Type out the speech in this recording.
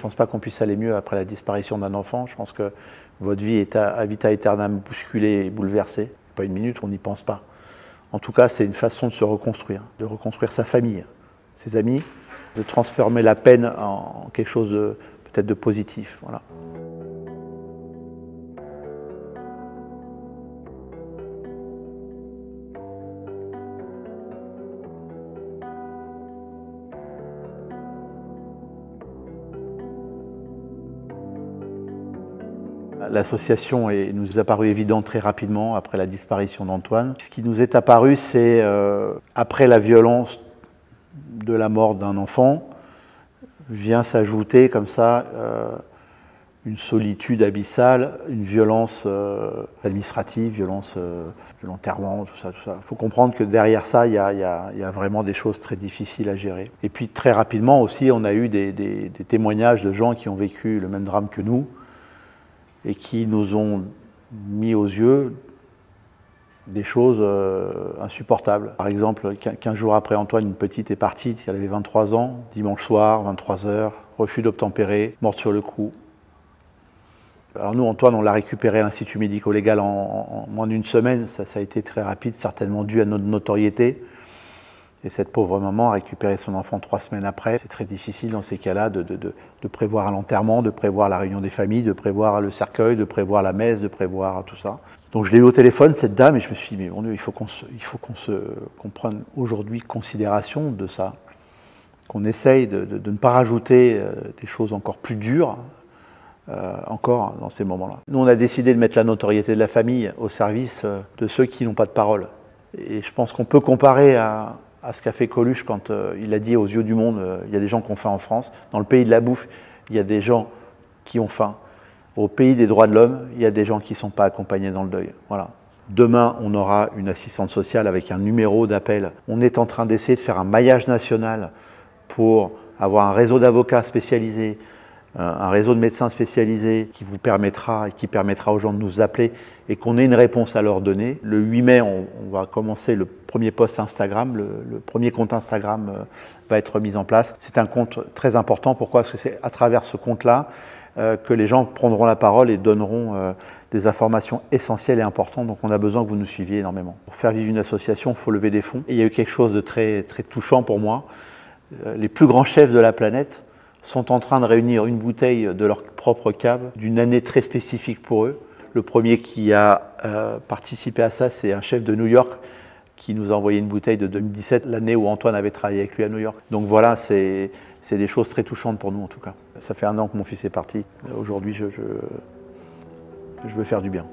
Je ne pense pas qu'on puisse aller mieux après la disparition d'un enfant. Je pense que votre vie est à vita aeternam bousculée et bouleversée. Pas une minute, on n'y pense pas. En tout cas, c'est une façon de se reconstruire sa famille, ses amis, de transformer la peine en quelque chose de peut-être de positif. Voilà. L'association nous a paru évidente très rapidement après la disparition d'Antoine. Ce qui nous est apparu, c'est après la violence de la mort d'un enfant, vient s'ajouter comme ça une solitude abyssale, une violence administrative, violence de l'enterrement, tout ça. Il faut comprendre que derrière ça, il y a vraiment des choses très difficiles à gérer. Et puis très rapidement aussi, on a eu des témoignages de gens qui ont vécu le même drame que nous, et qui nous ont mis aux yeux des choses insupportables. Par exemple, 15 jours après Antoine, une petite est partie, elle avait 23 ans, dimanche soir, 23 h, refus d'obtempérer, morte sur le coup. Alors nous, Antoine, on l'a récupéré à l'Institut médico-légal en moins d'une semaine, ça a été très rapide, certainement dû à notre notoriété. Et cette pauvre maman a récupéré son enfant 3 semaines après. C'est très difficile dans ces cas-là de prévoir l'enterrement, de prévoir la réunion des familles, de prévoir le cercueil, de prévoir la messe, de prévoir tout ça. Donc je l'ai eu au téléphone, cette dame, et je me suis dit, mais mon Dieu, il faut qu'on prenne aujourd'hui considération de ça, qu'on essaye de ne pas rajouter des choses encore plus dures, encore dans ces moments-là. Nous, on a décidé de mettre la notoriété de la famille au service de ceux qui n'ont pas de parole. Et je pense qu'on peut comparer à ce qu'a fait Coluche quand il a dit aux yeux du monde, il y a des gens qui ont faim en France. Dans le pays de la bouffe, il y a des gens qui ont faim. Au pays des droits de l'homme, il y a des gens qui ne sont pas accompagnés dans le deuil. Voilà. Demain, on aura une assistante sociale avec un numéro d'appel. On est en train d'essayer de faire un maillage national pour avoir un réseau d'avocats spécialisés, un réseau de médecins spécialisés qui vous permettra et qui permettra aux gens de nous appeler et qu'on ait une réponse à leur donner. Le 8 mai, on va commencer le premier post Instagram, le premier compte Instagram va être mis en place. C'est un compte très important. Pourquoi? Parce que c'est à travers ce compte-là que les gens prendront la parole et donneront des informations essentielles et importantes. Donc on a besoin que vous nous suiviez énormément. Pour faire vivre une association, il faut lever des fonds. Et il y a eu quelque chose de très, très touchant pour moi. Les plus grands chefs de la planète sont en train de réunir une bouteille de leur propre cave, d'une année très spécifique pour eux. Le premier qui a participé à ça, c'est un chef de New York qui nous a envoyé une bouteille de 2017, l'année où Antoine avait travaillé avec lui à New York. Donc voilà, c'est des choses très touchantes pour nous en tout cas. Ça fait 1 an que mon fils est parti. Aujourd'hui, je veux faire du bien.